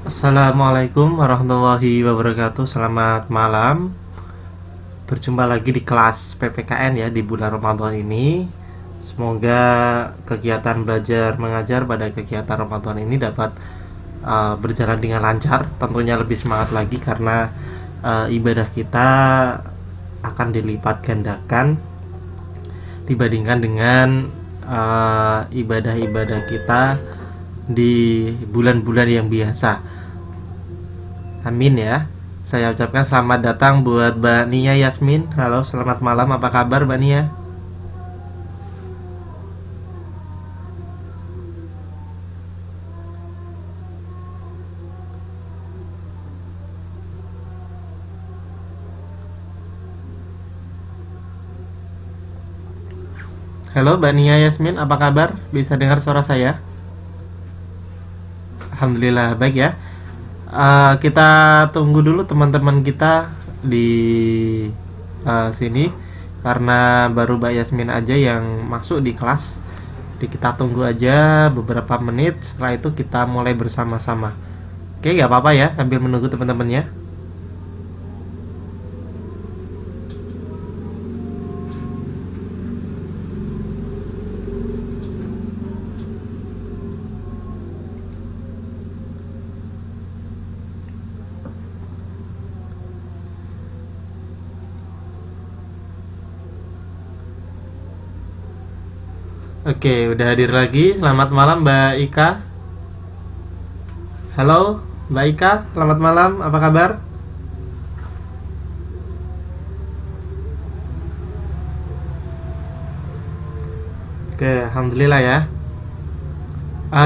Assalamualaikum warahmatullahi wabarakatuh. Selamat malam. Berjumpa lagi di kelas PPKN ya di bulan Ramadan ini. Semoga kegiatan belajar mengajar pada kegiatan Ramadan ini dapat berjalan dengan lancar. Tentunya lebih semangat lagi karena ibadah kita akan dilipat gandakan dibandingkan dengan ibadah-ibadah kita di bulan-bulan yang biasa. Amin ya. Saya ucapkan selamat datang buat Mbak Nia Yasmin. Halo, selamat malam. Apa kabar Mbak Nia? Halo Mbak Nia Yasmin, apa kabar? Bisa dengar suara saya? Alhamdulillah baik ya. Kita tunggu dulu teman-teman kita di sini karena baru Mbak Yasmin aja yang masuk di kelas. Jadi kita tunggu aja beberapa menit. Setelah itu kita mulai bersama-sama. Oke, nggak apa-apa ya sambil menunggu teman-temannya. Oke, udah hadir lagi. Selamat malam Mbak Ika. Halo Mbak Ika, selamat malam. Apa kabar? Oke, alhamdulillah ya.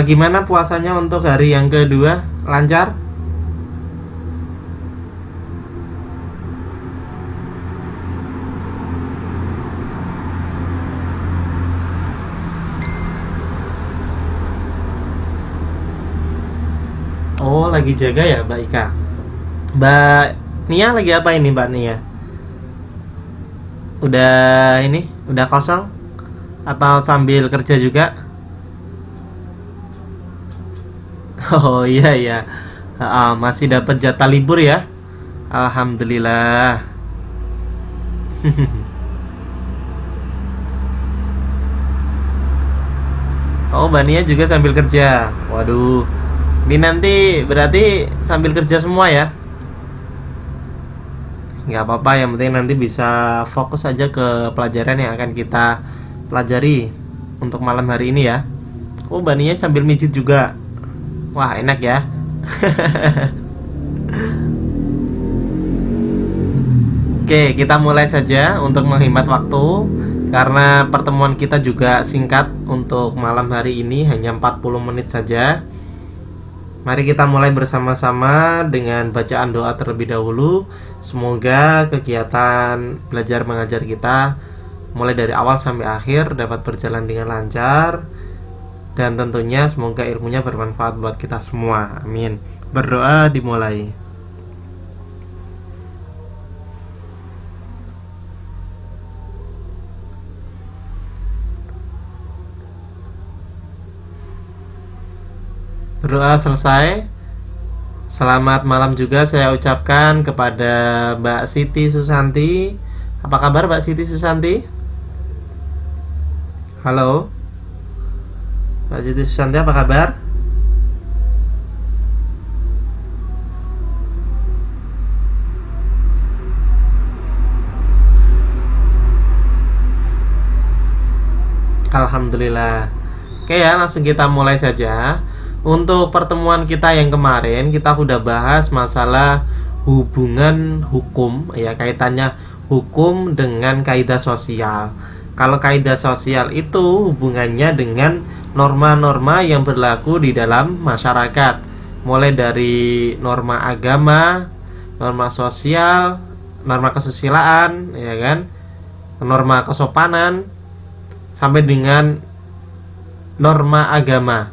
Gimana puasanya untuk hari yang kedua? Lancar? Oh, lagi jaga ya Mbak Ika. Mbak Nia lagi apa ini Mbak Nia? Udah kosong atau sambil kerja juga? Oh iya ya. Masih dapat jatah libur ya. Alhamdulillah. Oh, Mbak Nia juga sambil kerja. Waduh. Ini nanti berarti sambil kerja semua ya? Nggak apa-apa, yang penting nanti bisa fokus aja ke pelajaran yang akan kita pelajari untuk malam hari ini ya. Oh, Mbak Nia sambil mijit juga. Wah, enak ya. Oke, kita mulai saja untuk menghemat waktu. Karena pertemuan kita juga singkat untuk malam hari ini, hanya 40 menit saja. Mari kita mulai bersama-sama dengan bacaan doa terlebih dahulu. Semoga kegiatan belajar mengajar kita mulai dari awal sampai akhir dapat berjalan dengan lancar. Dan tentunya semoga ilmunya bermanfaat buat kita semua. Amin. Berdoa dimulai. Berdoa selesai. Selamat malam juga saya ucapkan kepada Mbak Siti Susanti. Apa kabar Mbak Siti Susanti? Halo, Mbak Siti Susanti apa kabar? Alhamdulillah. Oke ya, langsung kita mulai saja. Untuk pertemuan kita yang kemarin, kita sudah bahas masalah hubungan hukum, ya, kaitannya hukum dengan kaidah sosial. Kalau kaidah sosial itu hubungannya dengan norma-norma yang berlaku di dalam masyarakat, mulai dari norma agama, norma sosial, norma kesusilaan, ya kan, norma kesopanan, sampai dengan norma agama,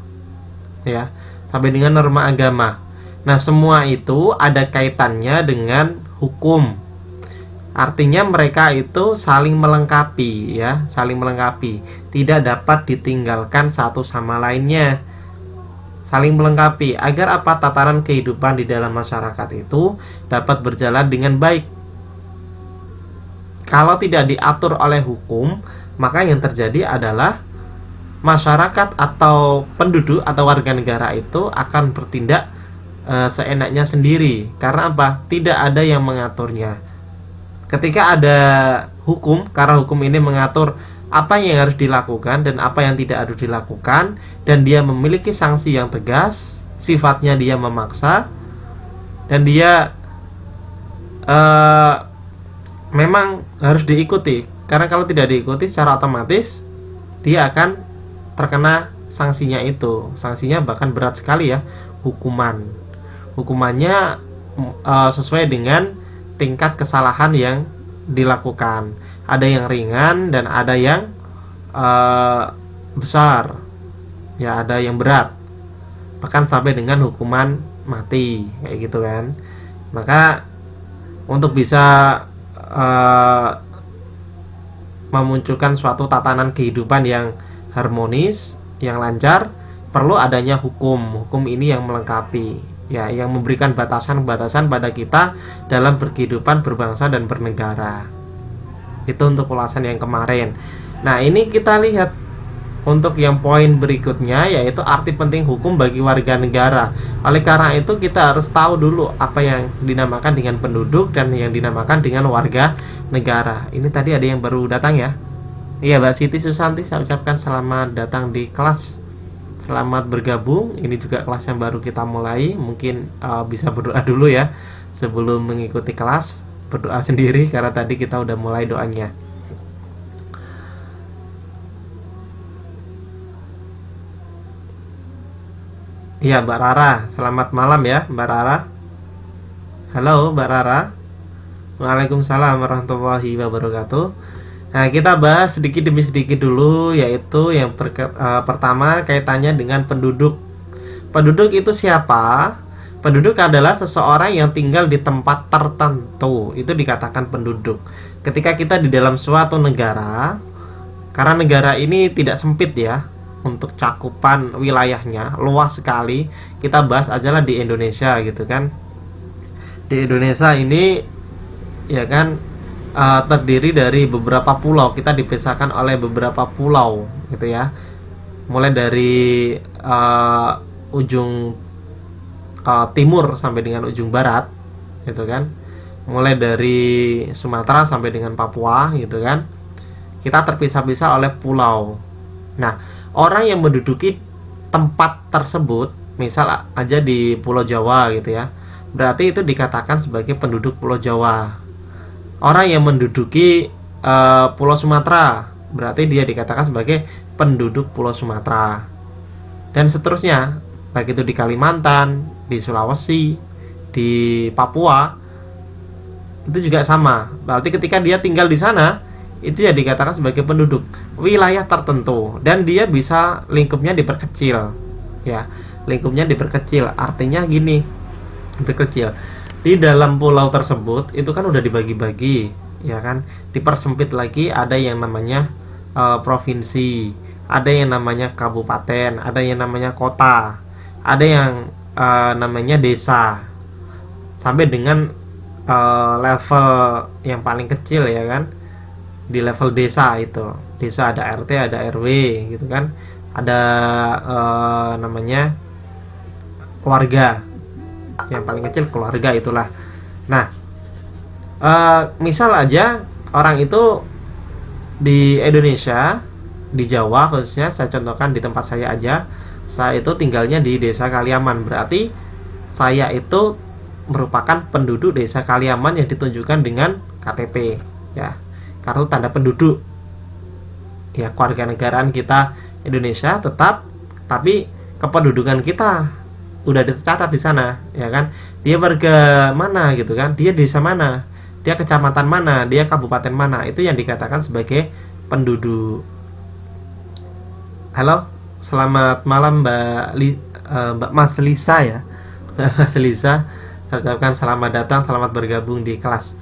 ya, sampai dengan norma agama. Nah, semua itu ada kaitannya dengan hukum. Artinya mereka itu saling melengkapi, ya, saling melengkapi. Tidak dapat ditinggalkan satu sama lainnya. Saling melengkapi agar apa, tataran kehidupan di dalam masyarakat itu dapat berjalan dengan baik. Kalau tidak diatur oleh hukum, maka yang terjadi adalah masyarakat atau penduduk atau warga negara itu akan bertindak seenaknya sendiri. Karena apa? Tidak ada yang mengaturnya. Ketika ada hukum, karena hukum ini mengatur apa yang harus dilakukan dan apa yang tidak harus dilakukan, dan dia memiliki sanksi yang tegas, sifatnya dia memaksa, dan dia memang harus diikuti. Karena kalau tidak diikuti, secara otomatis dia akan terkena sanksinya itu. Sanksinya bahkan berat sekali, ya, hukumannya sesuai dengan tingkat kesalahan yang dilakukan. Ada yang ringan dan ada yang besar, ya, ada yang berat, bahkan sampai dengan hukuman mati, kayak gitu kan. Maka untuk bisa memunculkan suatu tatanan kehidupan yang harmonis, yang lancar, perlu adanya hukum. Hukum ini yang melengkapi, ya, yang memberikan batasan-batasan pada kita dalam berkehidupan, berbangsa dan bernegara. Itu untuk ulasan yang kemarin. Nah, ini kita lihat untuk yang poin berikutnya, yaitu arti penting hukum bagi warga negara. Oleh karena itu kita harus tahu dulu apa yang dinamakan dengan penduduk dan yang dinamakan dengan warga negara. Ini tadi ada yang baru datang, ya. Iya, Mbak Siti Susanti, saya ucapkan selamat datang di kelas. Selamat bergabung. Ini juga kelas yang baru kita mulai. Mungkin bisa berdoa dulu, ya, sebelum mengikuti kelas. Berdoa sendiri karena tadi kita udah mulai doanya. Iya, Mbak Rara, selamat malam, ya, Mbak Rara. Halo, Mbak Rara. Waalaikumsalam warahmatullahi wabarakatuh. Nah, kita bahas sedikit demi sedikit dulu, yaitu yang pertama kaitannya dengan penduduk. Penduduk itu siapa? Penduduk adalah seseorang yang tinggal di tempat tertentu. Itu dikatakan penduduk. Ketika kita di dalam suatu negara, karena negara ini tidak sempit, ya, untuk cakupan wilayahnya, luas sekali. Kita bahas aja lah di Indonesia, gitu kan. Di Indonesia ini, ya kan, terdiri dari beberapa pulau. Kita dipisahkan oleh beberapa pulau, gitu ya. Mulai dari ujung timur sampai dengan ujung barat, gitu kan. Mulai dari Sumatera sampai dengan Papua, gitu kan. Kita terpisah-pisah oleh pulau. Nah, orang yang menduduki tempat tersebut, misal aja di Pulau Jawa, gitu ya, berarti itu dikatakan sebagai penduduk Pulau Jawa. Orang yang menduduki Pulau Sumatera, berarti dia dikatakan sebagai penduduk Pulau Sumatera. Dan seterusnya, baik itu di Kalimantan, di Sulawesi, di Papua, itu juga sama. Berarti ketika dia tinggal di sana, itu ya dikatakan sebagai penduduk wilayah tertentu, dan dia bisa lingkupnya diperkecil, ya, lingkupnya diperkecil. Artinya gini, diperkecil di dalam pulau tersebut itu kan udah dibagi-bagi, ya kan, dipersempit lagi. Ada yang namanya provinsi, ada yang namanya kabupaten, ada yang namanya kota, ada yang namanya desa, sampai dengan level yang paling kecil ya kan, di level desa. Itu desa ada RT, ada RW gitu kan, ada namanya keluarga, yang paling kecil keluarga itulah. Nah, misal aja orang itu di Indonesia, di Jawa khususnya, saya contohkan di tempat saya aja, saya itu tinggalnya di desa Kaliaman, berarti saya itu merupakan penduduk desa Kaliaman yang ditunjukkan dengan KTP ya, kartu tanda penduduk ya. Kewarganegaraan kita Indonesia tetap, tapi kependudukan kita udah dicatat di sana ya kan, dia warga mana gitu kan, dia desa mana, dia kecamatan mana, dia kabupaten mana, itu yang dikatakan sebagai penduduk. Halo, selamat malam Mbak Mas Lisa ya. Mas Lisa, saya ucapkan selamat datang, selamat bergabung di kelas.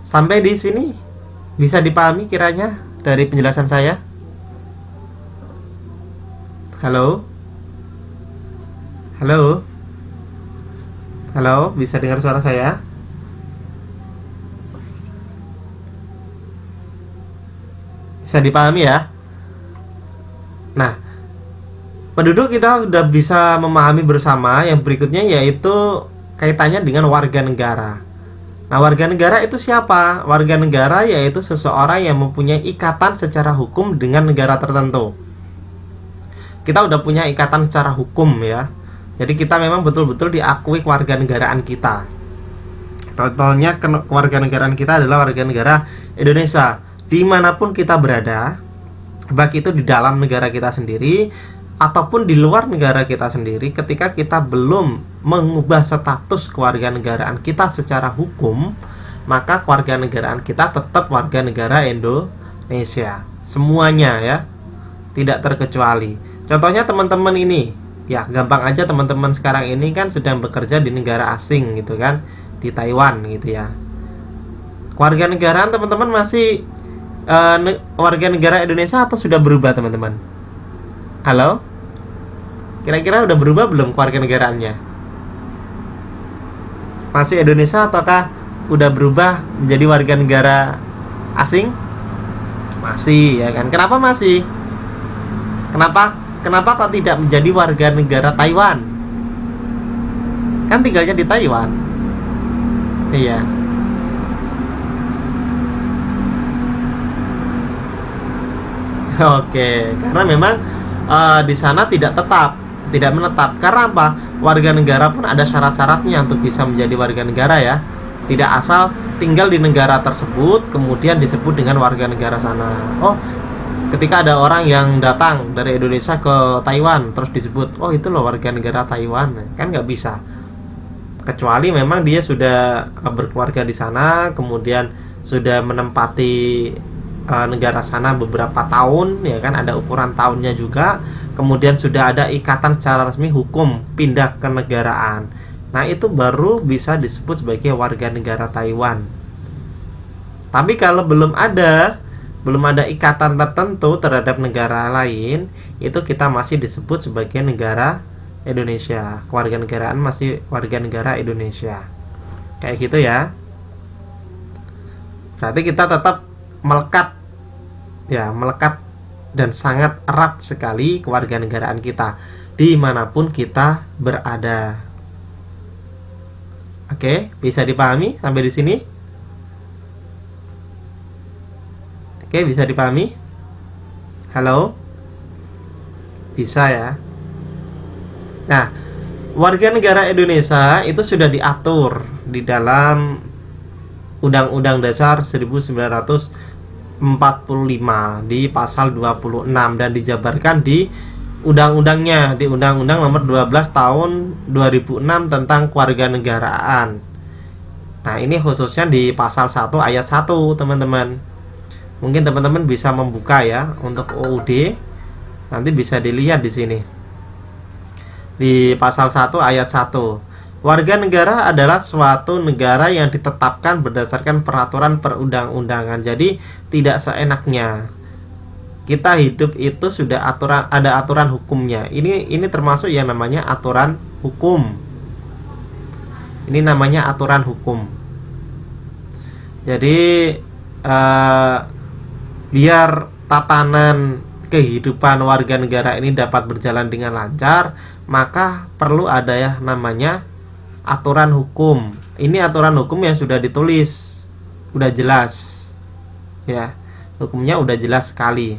Sampai di sini bisa dipahami kiranya dari penjelasan saya? Halo? Halo? Halo, bisa dengar suara saya? Bisa dipahami ya? Nah, penduduk kita sudah bisa memahami bersama. Yang berikutnya yaitu kaitannya dengan warga negara. Nah, warga negara itu siapa? Warga negara yaitu seseorang yang mempunyai ikatan secara hukum dengan negara tertentu. Kita udah punya ikatan secara hukum ya. Jadi kita memang betul-betul diakui kewarganegaraan kita. Contohnya kewarganegaraan kita adalah warga negara Indonesia. Dimanapun kita berada, baik itu di dalam negara kita sendiri ataupun di luar negara kita sendiri, ketika kita belum mengubah status kewarganegaraan kita secara hukum, maka kewarganegaraan kita tetap warga negara Indonesia. Semuanya ya, tidak terkecuali. Contohnya teman-teman ini, ya gampang aja, teman-teman sekarang ini kan sedang bekerja di negara asing gitu kan, di Taiwan gitu ya. Kewarganegaraan teman-teman masih warga negara Indonesia atau sudah berubah teman-teman? Halo? Kira-kira udah berubah belum kewarganegaraannya? Masih Indonesia ataukah udah berubah menjadi warga negara asing? Masih ya kan? Kenapa masih? Kenapa kok tidak menjadi warga negara Taiwan? Kan tinggalnya di Taiwan. Iya. Oke, karena memang di sana tidak menetap. Karena apa? Warga negara pun ada syarat-syaratnya untuk bisa menjadi warga negara ya. Tidak asal tinggal di negara tersebut kemudian disebut dengan warga negara sana. Oh, ketika ada orang yang datang dari Indonesia ke Taiwan terus disebut, oh itu loh warga negara Taiwan, kan nggak bisa. Kecuali memang dia sudah berkeluarga di sana, kemudian sudah menempati negara sana beberapa tahun ya kan, ada ukuran tahunnya juga, kemudian sudah ada ikatan secara resmi hukum pindah ke negaraan. Nah, itu baru bisa disebut sebagai warga negara Taiwan. Tapi kalau belum ada ikatan tertentu terhadap negara lain, itu kita masih disebut sebagai negara Indonesia. Kewarganegaraan masih warga negara Indonesia. Kayak gitu ya. Berarti kita tetap melekat dan sangat erat sekali kewarganegaraan kita dimanapun kita berada. Oke, bisa dipahami sampai di sini? Oke, bisa dipahami? Halo? Bisa ya? Nah, warga negara Indonesia itu sudah diatur di dalam Undang-Undang Dasar 1945 di pasal 26 dan dijabarkan di undang-undangnya, di Undang-Undang Nomor 12 Tahun 2006 tentang Kewarganegaraan. Nah, ini khususnya di pasal 1 ayat 1, teman-teman. Mungkin teman-teman bisa membuka ya untuk UUD. Nanti bisa dilihat di sini. Di pasal 1 ayat 1. Warga negara adalah suatu negara yang ditetapkan berdasarkan peraturan perundang-undangan. Jadi tidak seenaknya. Kita hidup itu sudah ada aturan hukumnya. Ini termasuk yang namanya aturan hukum. Ini namanya aturan hukum. Jadi biar tatanan kehidupan warga negara ini dapat berjalan dengan lancar, maka perlu ada ya namanya aturan hukum. Ini aturan hukum yang sudah ditulis, udah jelas ya, hukumnya udah jelas sekali.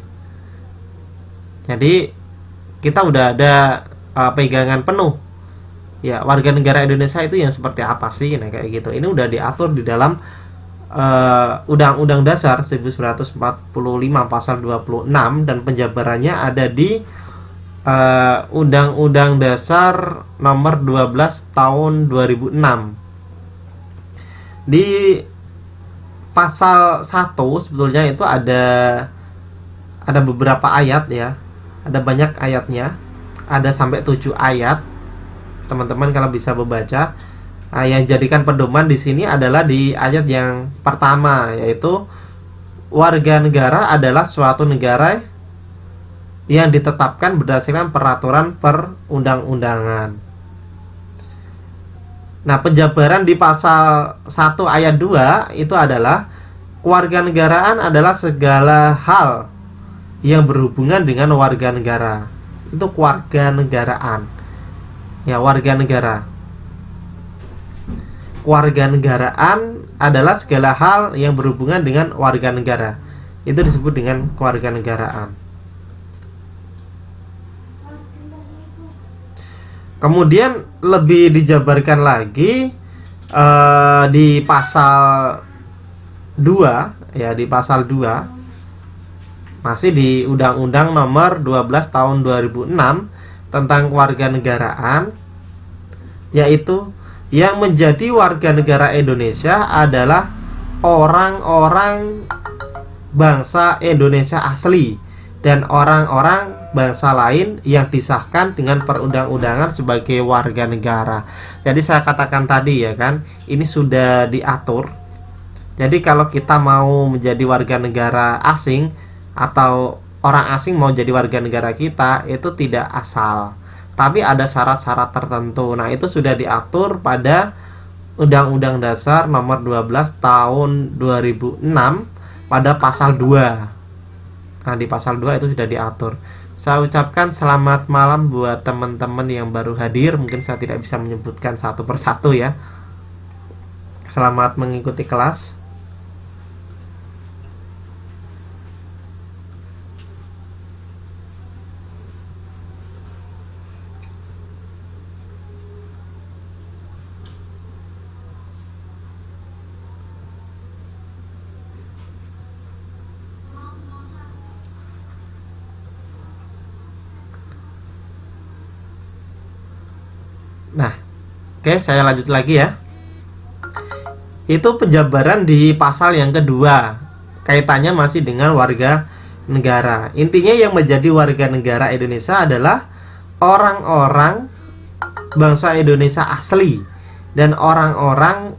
Jadi kita udah ada pegangan penuh ya, warga negara Indonesia itu yang seperti apa sih, nah kayak gitu. Ini udah diatur di dalam Undang-Undang Dasar 1945 pasal 26, dan penjabarannya ada di Undang-Undang Dasar nomor 12 tahun 2006. Di pasal 1 sebetulnya itu ada beberapa ayat ya. Ada banyak ayatnya. Ada sampai 7 ayat. Teman-teman kalau bisa membaca, yang jadikan pedoman di sini adalah di ayat yang pertama, yaitu warga negara adalah suatu negara yang ditetapkan berdasarkan peraturan perundang-undangan. Nah, penjabaran di pasal 1 ayat 2 itu adalah kewarganegaraan adalah segala hal yang berhubungan dengan warga negara. Itu kewarganegaraan. Ya, warga negara. Kewarganegaraan adalah segala hal yang berhubungan dengan warga negara. Itu disebut dengan kewarganegaraan. Kemudian lebih dijabarkan lagi di pasal 2 ya, di pasal 2 masih di Undang-Undang nomor 12 tahun 2006 tentang kewarganegaraan, yaitu yang menjadi warga negara Indonesia adalah orang-orang bangsa Indonesia asli dan orang-orang bangsa lain yang disahkan dengan perundang-undangan sebagai warga negara. Jadi saya katakan tadi ya kan, ini sudah diatur. Jadi kalau kita mau menjadi warga negara asing atau orang asing mau jadi warga negara kita, itu tidak asal, tapi ada syarat-syarat tertentu. Nah, itu sudah diatur pada Undang-Undang Dasar nomor 12 tahun 2006 pada pasal 2. Nah, di pasal 2 itu sudah diatur. Saya ucapkan selamat malam buat teman-teman yang baru hadir. Mungkin saya tidak bisa menyebutkan satu persatu ya. Selamat mengikuti kelas. Nah, oke, saya lanjut lagi ya. Itu penjabaran di pasal yang kedua. Kaitannya masih dengan warga negara. Intinya yang menjadi warga negara Indonesia adalah orang-orang bangsa Indonesia asli dan orang-orang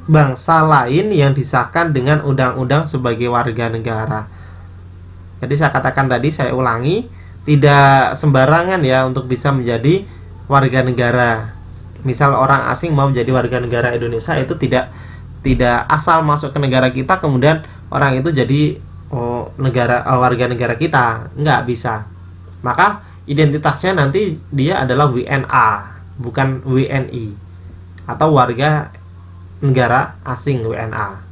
bangsa lain yang disahkan dengan undang-undang sebagai warga negara. Jadi saya katakan tadi, saya ulangi, tidak sembarangan ya untuk bisa menjadi warga negara. Misal orang asing mau menjadi warga negara Indonesia, itu tidak asal masuk ke negara kita kemudian orang itu jadi warga negara kita, nggak bisa. Maka identitasnya nanti dia adalah WNA, bukan WNI atau warga negara asing WNA.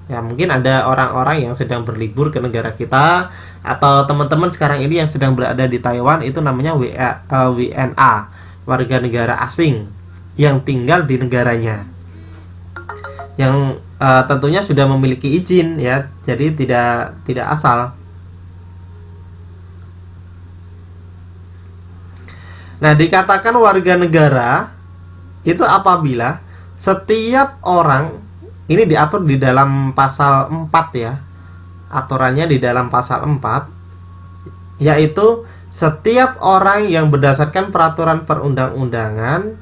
Ya, mungkin ada orang-orang yang sedang berlibur ke negara kita, atau teman-teman sekarang ini yang sedang berada di Taiwan, itu namanya WNA, warga negara asing yang tinggal di negaranya, yang tentunya sudah memiliki izin ya, jadi tidak asal. Nah, dikatakan warga negara itu apabila setiap orang, ini diatur di dalam pasal 4 ya. Aturannya di dalam pasal 4, yaitu setiap orang yang berdasarkan peraturan perundang-undangan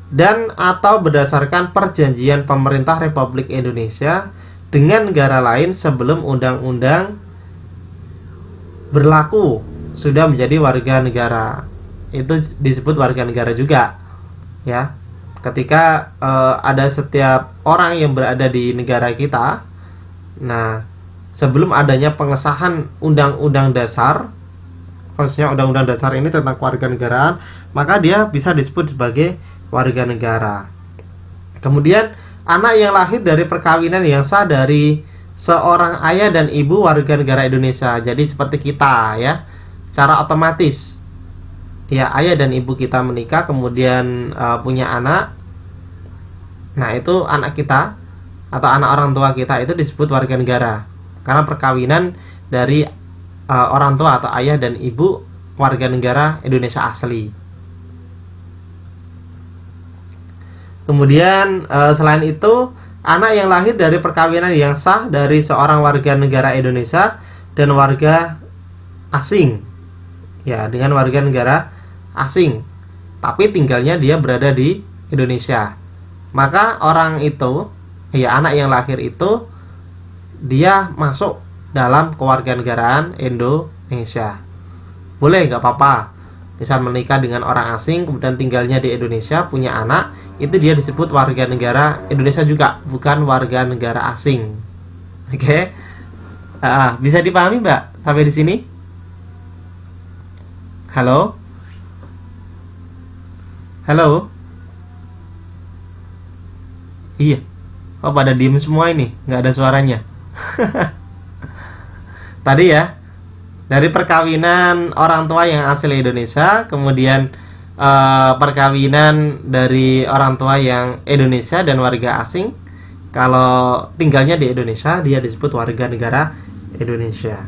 dan atau berdasarkan perjanjian pemerintah Republik Indonesia dengan negara lain sebelum undang-undang berlaku sudah menjadi warga negara. itu disebut warga negara juga, ya. Ketika ada setiap orang yang berada di negara kita, nah sebelum adanya pengesahan undang-undang dasar, khususnya undang-undang dasar ini tentang kewarganegaraan, maka dia bisa disebut sebagai warga negara. Kemudian anak yang lahir dari perkawinan yang sah dari seorang ayah dan ibu warga negara Indonesia. Jadi seperti kita, ya, secara otomatis, ya, ayah dan ibu kita menikah kemudian punya anak. Nah, itu anak kita atau anak orang tua kita itu disebut warga negara karena perkawinan dari orang tua atau ayah dan ibu warga negara Indonesia asli. Kemudian selain itu, anak yang lahir dari perkawinan yang sah dari seorang warga negara Indonesia dan warga asing, ya, dengan warga negara asing, tapi tinggalnya dia berada di Indonesia, maka orang itu, ya, anak yang lahir itu dia masuk dalam kewarganegaraan Indonesia. Boleh, nggak apa-apa, misal menikah dengan orang asing kemudian tinggalnya di Indonesia, punya anak, itu dia disebut warga negara Indonesia juga, bukan warga negara asing. Oke. Bisa dipahami, Mbak, sampai di sini? Halo? Halo? Iya. Oh, pada diem semua ini, nggak ada suaranya. Tadi, ya, dari perkawinan orang tua yang asli Indonesia, kemudian perkawinan dari orang tua yang Indonesia dan warga asing, kalau tinggalnya di Indonesia dia disebut warga negara Indonesia.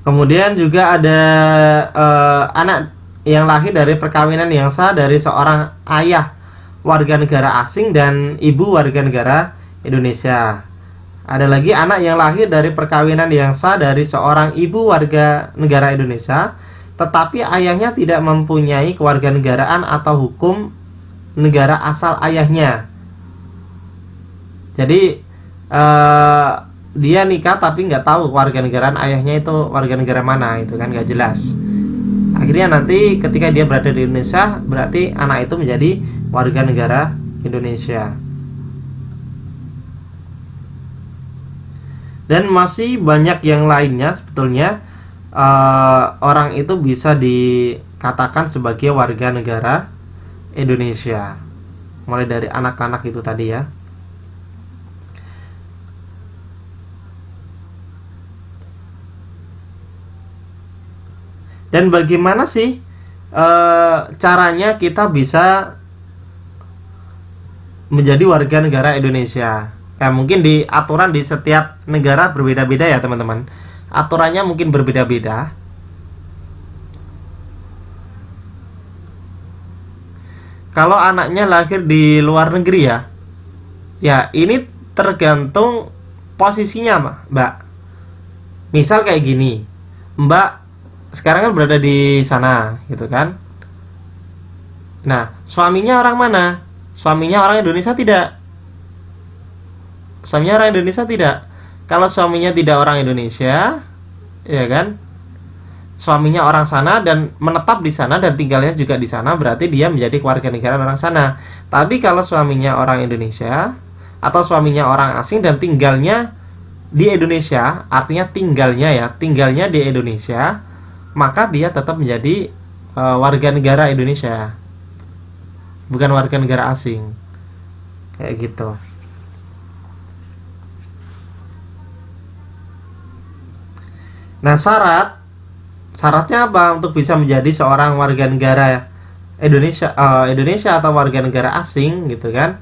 Kemudian juga ada anak yang lahir dari perkawinan yang sah dari seorang ayah warga negara asing dan ibu warga negara Indonesia. Ada lagi anak yang lahir dari perkawinan yang sah dari seorang ibu warga negara Indonesia, tetapi ayahnya tidak mempunyai kewarganegaraan atau hukum negara asal ayahnya. Jadi dia nikah tapi nggak tahu kewarganegaraan ayahnya itu warga negara mana, itu kan nggak jelas. Akhirnya nanti ketika dia berada di Indonesia, berarti anak itu menjadi warga negara Indonesia. Dan masih banyak yang lainnya sebetulnya. Orang itu bisa dikatakan sebagai warga negara Indonesia, mulai dari anak-anak itu tadi, ya. Dan bagaimana sih caranya kita bisa menjadi warga negara Indonesia? Ya, mungkin di aturan di setiap negara berbeda-beda, ya, teman-teman. Aturannya mungkin berbeda-beda. Kalau anaknya lahir di luar negeri, ya ini tergantung posisinya, Mbak. Misal kayak gini, Mbak sekarang kan berada di sana, gitu kan. Nah, suaminya orang mana? Suaminya orang Indonesia tidak? Suaminya orang Indonesia tidak? Kalau suaminya tidak orang Indonesia, ya kan, suaminya orang sana dan menetap di sana dan tinggalnya juga di sana, berarti dia menjadi warga negara orang sana. Tapi kalau suaminya orang Indonesia atau suaminya orang asing dan tinggalnya di Indonesia, artinya tinggalnya di Indonesia, maka dia tetap menjadi warga negara Indonesia, bukan warga negara asing. Kayak gitu. Nah, syaratnya apa untuk bisa menjadi seorang warga negara Indonesia atau warga negara asing, gitu kan?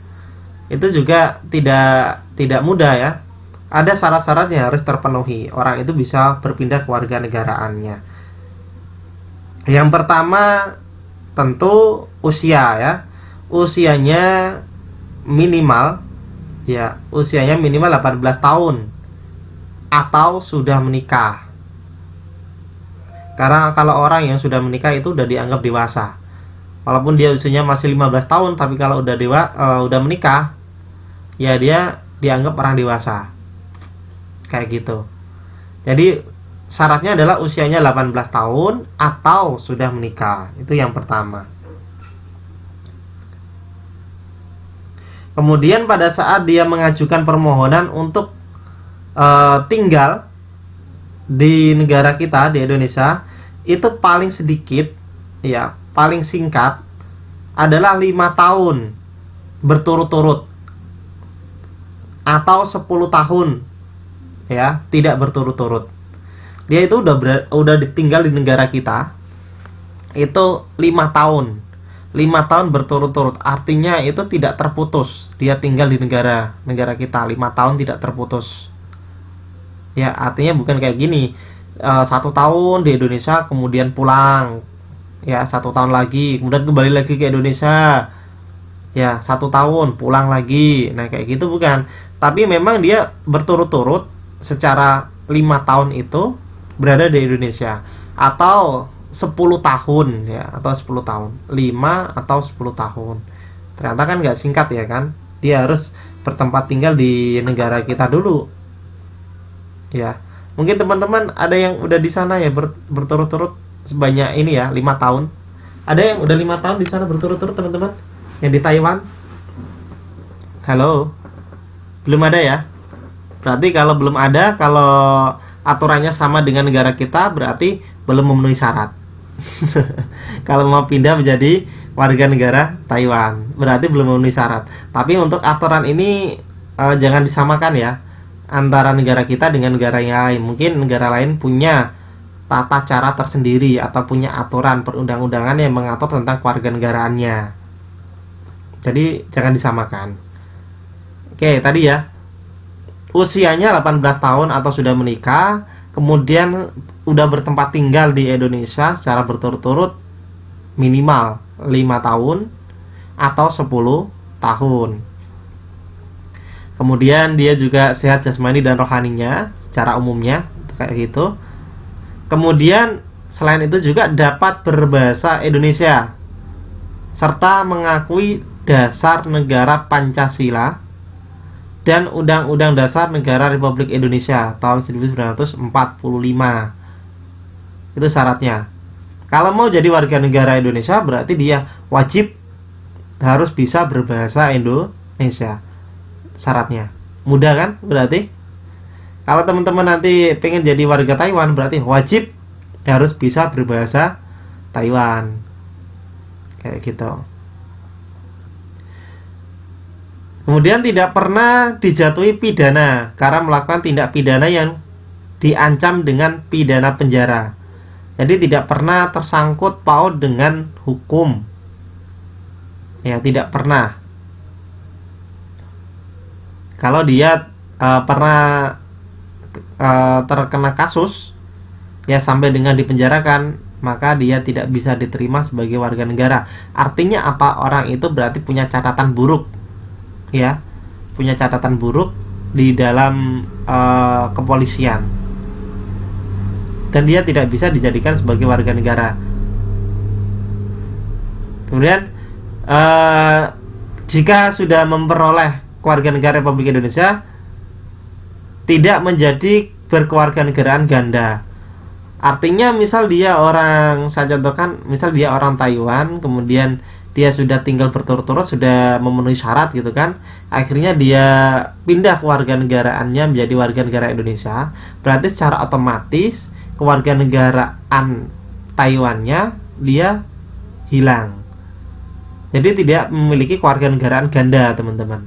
Itu juga tidak mudah, ya. Ada syarat-syarat yang harus terpenuhi. Orang itu bisa berpindah ke warga negaraannya. Yang pertama tentu usia, ya. Usianya minimal 18 tahun atau sudah menikah. Karena kalau orang yang sudah menikah itu udah dianggap dewasa. Walaupun dia usianya masih 15 tahun, tapi kalau udah menikah, ya dia dianggap orang dewasa. Kayak gitu. Jadi syaratnya adalah usianya 18 tahun atau sudah menikah. Itu yang pertama. Kemudian pada saat dia mengajukan permohonan untuk tinggal di negara kita, di Indonesia, itu paling sedikit, ya, paling singkat adalah 5 tahun berturut-turut atau 10 tahun, ya, tidak berturut-turut. Dia itu udah ditinggal di negara kita itu 5 tahun. 5 tahun berturut-turut, artinya itu tidak terputus. Dia tinggal di negara kita 5 tahun tidak terputus. Ya, artinya bukan kayak gini, 1 tahun di Indonesia kemudian pulang, ya, 1 tahun lagi kemudian kembali lagi ke Indonesia, ya, 1 tahun pulang lagi. Nah, kayak gitu bukan. Tapi memang dia berturut-turut secara 5 tahun itu berada di Indonesia, atau 10 tahun, ya, atau 10 tahun, 5 atau 10 tahun. Ternyata kan nggak singkat, ya kan, dia harus bertempat tinggal di negara kita dulu, ya. Mungkin teman-teman ada yang udah di sana, ya, berturut-turut sebanyak ini, ya, 5 tahun. Ada yang udah 5 tahun di sana berturut-turut, teman-teman, yang di Taiwan? Halo? Belum ada, ya? Berarti kalau belum ada, kalau aturannya sama dengan negara kita, berarti belum memenuhi syarat. Kalau mau pindah menjadi warga negara Taiwan, berarti belum memenuhi syarat. Tapi untuk aturan ini jangan disamakan, ya, antara negara kita dengan negara yang lain. Mungkin negara lain punya tata cara tersendiri atau punya aturan perundang-undangan yang mengatur tentang kewarganegaraannya. Jadi jangan disamakan. Oke, tadi, ya, usianya 18 tahun atau sudah menikah, kemudian udah bertempat tinggal di Indonesia secara berturut-turut minimal 5 tahun atau 10 tahun. Kemudian dia juga sehat jasmani dan rohaninya secara umumnya, kayak gitu. Kemudian selain itu juga dapat berbahasa Indonesia serta mengakui dasar negara Pancasila dan Undang-Undang Dasar Negara Republik Indonesia tahun 1945. Itu syaratnya. Kalau mau jadi warga negara Indonesia, berarti dia wajib harus bisa berbahasa Indonesia. Syaratnya. Mudah kan? Berarti kalau teman-teman nanti pengen jadi warga Taiwan, berarti wajib harus bisa berbahasa Taiwan. Kayak gitu. Kemudian tidak pernah dijatuhi pidana karena melakukan tindak pidana yang diancam dengan pidana penjara. Jadi tidak pernah tersangkut paut dengan hukum, ya, tidak pernah. Kalau dia pernah terkena kasus, ya, sampai dengan dipenjarakan, maka dia tidak bisa diterima sebagai warga negara. Artinya apa? Orang itu berarti punya catatan buruk, ya, punya catatan buruk di dalam kepolisian, dan dia tidak bisa dijadikan sebagai warga negara. Kemudian jika sudah memperoleh kewarganegaraan Republik Indonesia, tidak menjadi berkewarganegaraan ganda. Artinya misal dia orang, saya contohkan, misal dia orang Taiwan, kemudian dia sudah tinggal berturut-turut, sudah memenuhi syarat, gitu kan, akhirnya dia pindah kewarganegaraannya menjadi warga negara Indonesia, berarti secara otomatis kewarganegaraan Taiwannya dia hilang. Jadi tidak memiliki kewarganegaraan ganda, teman-teman.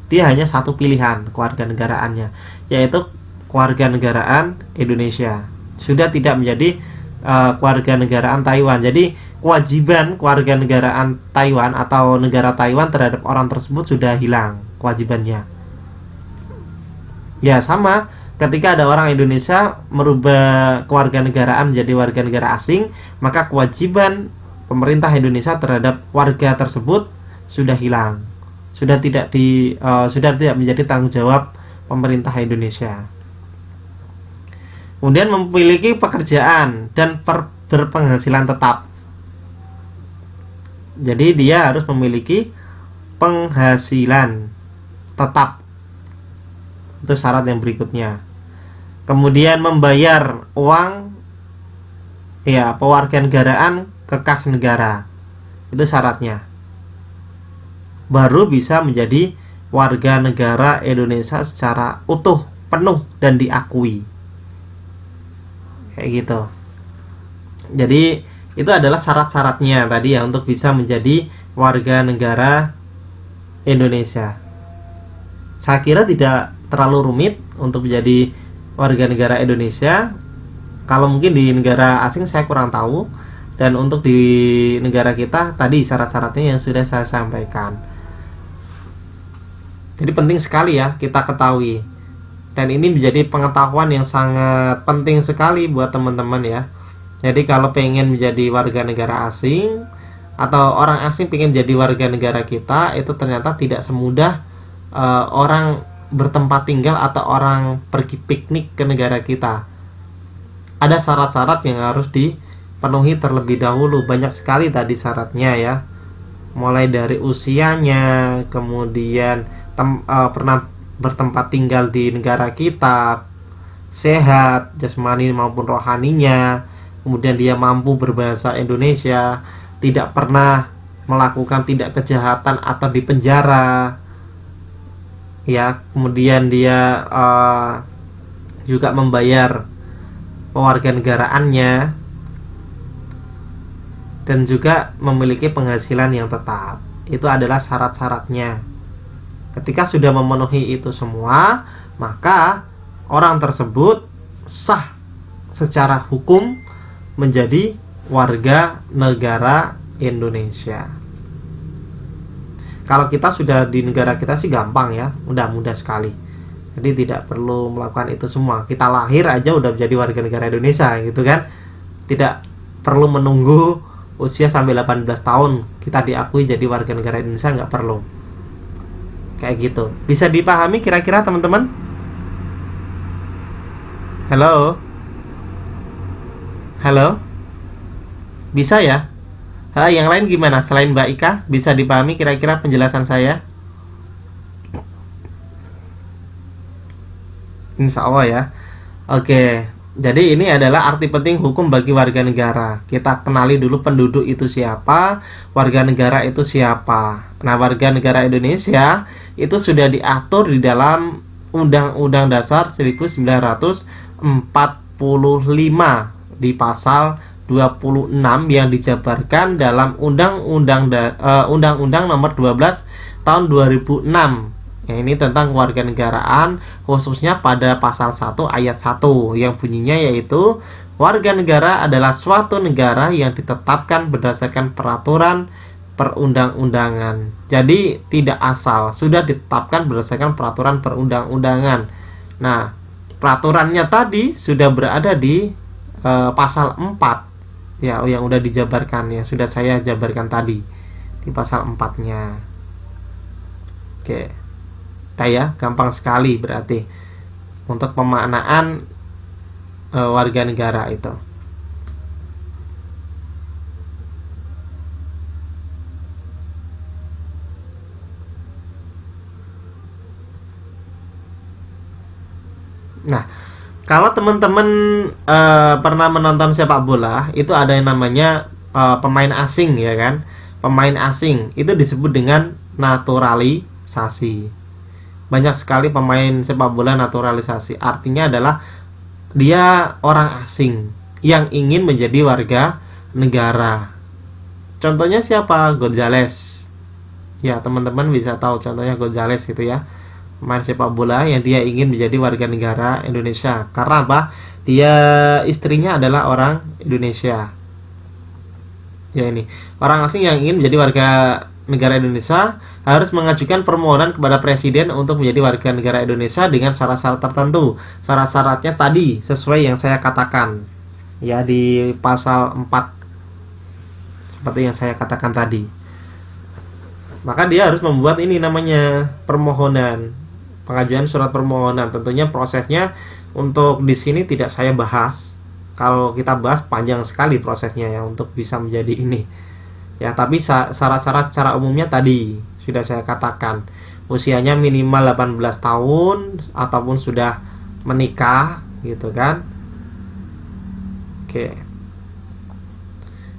Dia hanya satu pilihan kewarganegaraannya, yaitu kewarganegaraan Indonesia. Sudah tidak menjadi kewarganegaraan Taiwan. Jadi kewajiban kewarganegaraan Taiwan atau negara Taiwan terhadap orang tersebut sudah hilang kewajibannya. Ya, sama ketika ada orang Indonesia merubah kewarganegaraan menjadi warga negara asing, maka kewajiban pemerintah Indonesia terhadap warga tersebut sudah hilang, sudah tidak menjadi tanggung jawab pemerintah Indonesia. Kemudian memiliki pekerjaan dan berpenghasilan tetap. Jadi dia harus memiliki penghasilan tetap. Itu syarat yang berikutnya. Kemudian membayar uang ya pewarganegaraan ke kas negara. Itu syaratnya. Baru bisa menjadi warga negara Indonesia secara utuh, penuh dan diakui. Kayak gitu. Jadi itu adalah syarat-syaratnya tadi ya untuk bisa menjadi warga negara Indonesia. Saya kira tidak terlalu rumit untuk menjadi warga negara Indonesia. Kalau mungkin di negara asing saya kurang tahu. Dan untuk di negara kita tadi syarat-syaratnya yang sudah saya sampaikan. Jadi penting sekali ya kita ketahui. Dan ini menjadi pengetahuan yang sangat penting sekali buat teman-teman ya. Jadi kalau pengen menjadi warga negara asing atau orang asing pengen jadi warga negara kita, itu ternyata tidak semudah orang bertempat tinggal atau orang pergi piknik ke negara kita. Ada syarat-syarat yang harus dipenuhi terlebih dahulu. Banyak sekali tadi syaratnya ya. Mulai dari usianya, kemudian pernah bertempat tinggal di negara kita, sehat jasmani maupun rohaninya, kemudian dia mampu berbahasa Indonesia, tidak pernah melakukan tindak kejahatan atau dipenjara ya, kemudian dia juga membayar pewarganegaraannya dan juga memiliki penghasilan yang tetap. Itu adalah syarat-syaratnya. Ketika sudah memenuhi itu semua, maka orang tersebut sah secara hukum menjadi warga negara Indonesia. Kalau kita sudah di negara kita sih gampang ya, mudah sekali. Jadi tidak perlu melakukan itu semua. Kita lahir aja udah menjadi warga negara Indonesia gitu kan. Tidak perlu menunggu usia sampai 18 tahun kita diakui jadi warga negara Indonesia, nggak perlu. Kayak gitu. Bisa dipahami kira-kira teman-teman? Halo? Halo? Bisa ya? Yang lain gimana? Selain Mbak Ika, bisa dipahami kira-kira penjelasan saya? Insya Allah ya. Oke. Jadi ini adalah arti penting hukum bagi warga negara. Kita kenali dulu penduduk itu siapa, warga negara itu siapa. Nah, warga negara Indonesia itu sudah diatur di dalam Undang-Undang Dasar 1945 di pasal 26 yang dijabarkan dalam Undang-Undang Nomor 12 tahun 2006. Ya, ini tentang kewarganegaraan, khususnya pada pasal 1 ayat 1 yang bunyinya yaitu warga negara adalah suatu negara yang ditetapkan berdasarkan peraturan perundang-undangan. Jadi tidak asal, sudah ditetapkan berdasarkan peraturan perundang-undangan. Nah, peraturannya tadi sudah berada di pasal 4 ya, yang udah dijabarkan ya, sudah saya jabarkan tadi di pasal 4-nya. Oke. Ya, gampang sekali berarti untuk pemaknaan warga negara itu. Nah, kalau teman-teman pernah menonton sepak bola, itu ada yang namanya pemain asing ya kan. Pemain asing itu disebut dengan naturalisasi. Banyak sekali pemain sepak bola naturalisasi. Artinya adalah dia orang asing yang ingin menjadi warga negara. Contohnya siapa? Gonzales. Ya, teman-teman bisa tahu contohnya Gonzales gitu ya. Pemain sepak bola yang dia ingin menjadi warga negara Indonesia. Karena apa? Dia istrinya adalah orang Indonesia. Ya, ini orang asing yang ingin menjadi warga negara Indonesia harus mengajukan permohonan kepada presiden untuk menjadi warga negara Indonesia dengan syarat-syarat tertentu. Syarat-syaratnya tadi sesuai yang saya katakan ya di pasal 4 seperti yang saya katakan tadi. Maka dia harus membuat ini namanya permohonan, pengajuan surat permohonan. Tentunya prosesnya untuk di sini tidak saya bahas. Kalau kita bahas panjang sekali prosesnya ya untuk bisa menjadi ini. Ya, tapi syarat-syarat secara umumnya tadi sudah saya katakan. usianya minimal 18 tahun ataupun sudah menikah gitu kan. Oke.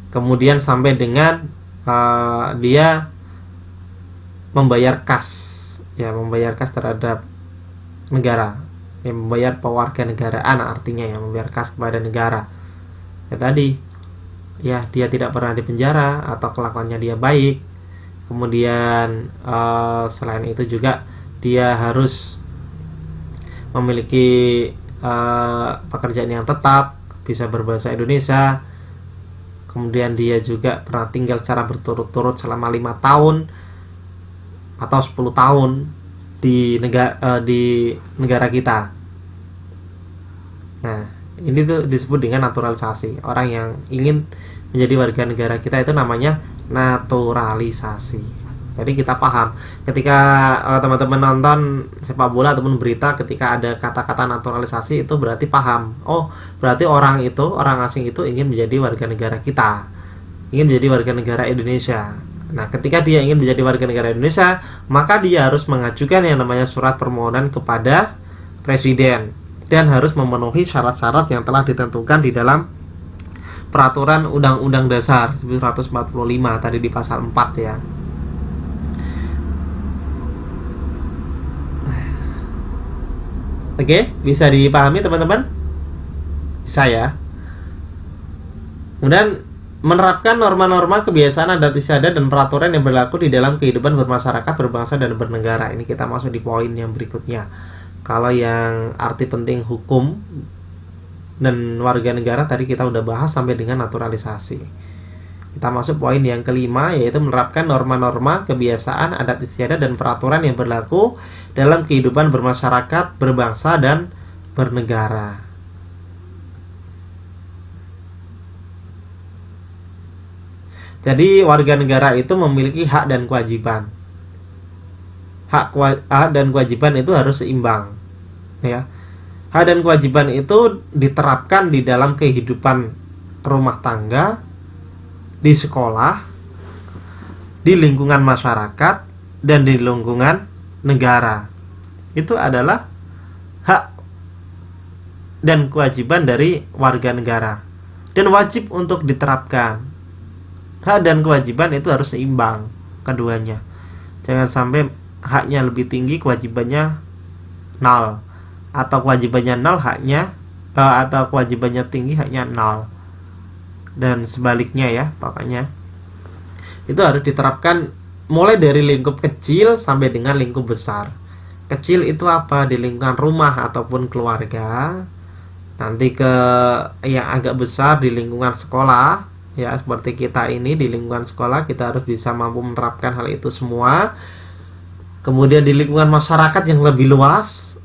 Kemudian sampai dengan dia membayar kas, ya, membayar kas terhadap negara, ya, membayar pewarganegaraan artinya, ya, membayar kas kepada negara. Ya tadi, ya, dia tidak pernah dipenjara atau kelakuannya dia baik. Kemudian selain itu juga dia harus memiliki pekerjaan yang tetap, bisa berbahasa Indonesia. Kemudian dia juga pernah tinggal secara berturut-turut selama 5 tahun atau 10 tahun di negara kita. Nah, ini tuh disebut dengan naturalisasi. Orang yang ingin menjadi warga negara kita itu namanya naturalisasi. Jadi kita paham ketika teman-teman nonton sepak bola ataupun berita, ketika ada kata-kata naturalisasi itu berarti paham. Oh, berarti orang asing itu ingin menjadi warga negara kita, ingin menjadi warga negara Indonesia. Nah, ketika dia ingin menjadi warga negara Indonesia, maka dia harus mengajukan yang namanya surat permohonan kepada presiden dan harus memenuhi syarat-syarat yang telah ditentukan di dalam peraturan Undang-Undang Dasar 1945 tadi di pasal 4, ya. Oke, bisa dipahami teman-teman? Bisa, ya. Kemudian menerapkan norma-norma, kebiasaan, adat istiadat dan peraturan yang berlaku di dalam kehidupan bermasyarakat, berbangsa dan bernegara. Ini kita masuk di poin yang berikutnya. Kalau yang arti penting hukum dan warga negara tadi kita udah bahas sampai dengan naturalisasi. Kita masuk poin yang kelima, yaitu menerapkan norma-norma, kebiasaan, adat istiadat dan peraturan yang berlaku dalam kehidupan bermasyarakat, berbangsa dan bernegara. Jadi warga negara itu memiliki hak dan kewajiban. Hak dan kewajiban itu harus seimbang, ya. Hak dan kewajiban itu diterapkan di dalam kehidupan rumah tangga, di sekolah, di lingkungan masyarakat, dan di lingkungan negara. Itu adalah hak dan kewajiban dari warga negara dan wajib untuk diterapkan. Hak dan kewajiban itu harus seimbang keduanya. Jangan sampai haknya lebih tinggi, kewajibannya nol, atau kewajibannya nol, haknya atau kewajibannya tinggi, haknya nol, dan sebaliknya, ya. Pokoknya itu harus diterapkan mulai dari lingkup kecil sampai dengan lingkup besar. Kecil itu apa? Di lingkungan rumah ataupun keluarga. Nanti ke yang agak besar di lingkungan sekolah, ya, seperti kita ini di lingkungan sekolah kita harus bisa mampu menerapkan hal itu semua. Kemudian di lingkungan masyarakat yang lebih luas,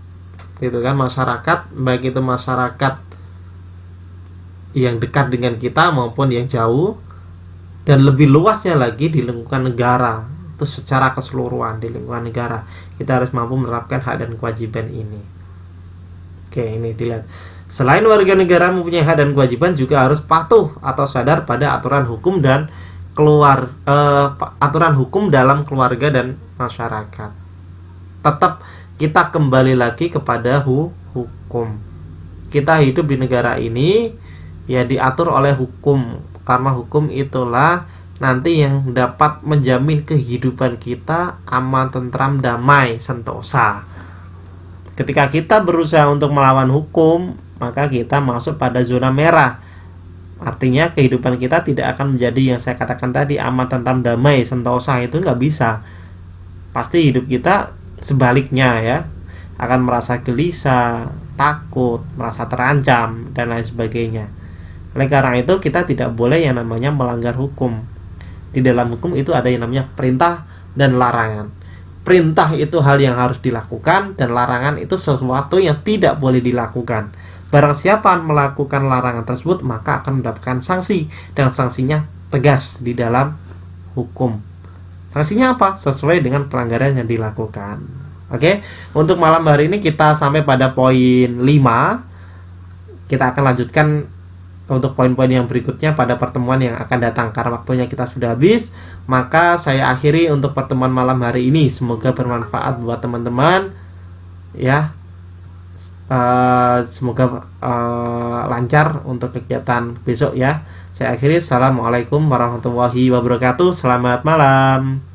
gitu kan, masyarakat, baik itu masyarakat yang dekat dengan kita maupun yang jauh, dan lebih luasnya lagi di lingkungan negara, itu secara keseluruhan di lingkungan negara kita harus mampu menerapkan hak dan kewajiban ini. Oke, ini dilihat. Selain warga negara mempunyai hak dan kewajiban, juga harus patuh atau sadar pada aturan hukum dan aturan hukum dalam keluarga dan masyarakat. Tetap kita kembali lagi kepada hukum. Kita hidup di negara ini, ya, diatur oleh hukum, karena hukum itulah nanti yang dapat menjamin kehidupan kita aman, tentram, damai, sentosa. Ketika kita berusaha untuk melawan hukum, maka kita masuk pada zona merah. Artinya kehidupan kita tidak akan menjadi yang saya katakan tadi, aman, tentram, damai, sentosa. Itu nggak bisa. Pasti hidup kita sebaliknya, ya, akan merasa gelisah, takut, merasa terancam, dan lain sebagainya. Oleh karena itu kita tidak boleh yang namanya melanggar hukum. Di dalam hukum itu ada yang namanya perintah dan larangan. Perintah itu hal yang harus dilakukan, dan larangan itu sesuatu yang tidak boleh dilakukan. Barang siapa melakukan larangan tersebut, maka akan mendapatkan sanksi, dan sanksinya tegas di dalam hukum. Sanksinya apa? Sesuai dengan pelanggaran yang dilakukan. Oke, untuk malam hari ini kita sampai pada poin 5. Kita akan lanjutkan untuk poin-poin yang berikutnya pada pertemuan yang akan datang. Karena waktunya kita sudah habis, maka saya akhiri untuk pertemuan malam hari ini. Semoga bermanfaat buat teman-teman ya. Semoga lancar untuk kegiatan besok ya. Saya akhiri. Assalamualaikum warahmatullahi wabarakatuh. Selamat malam.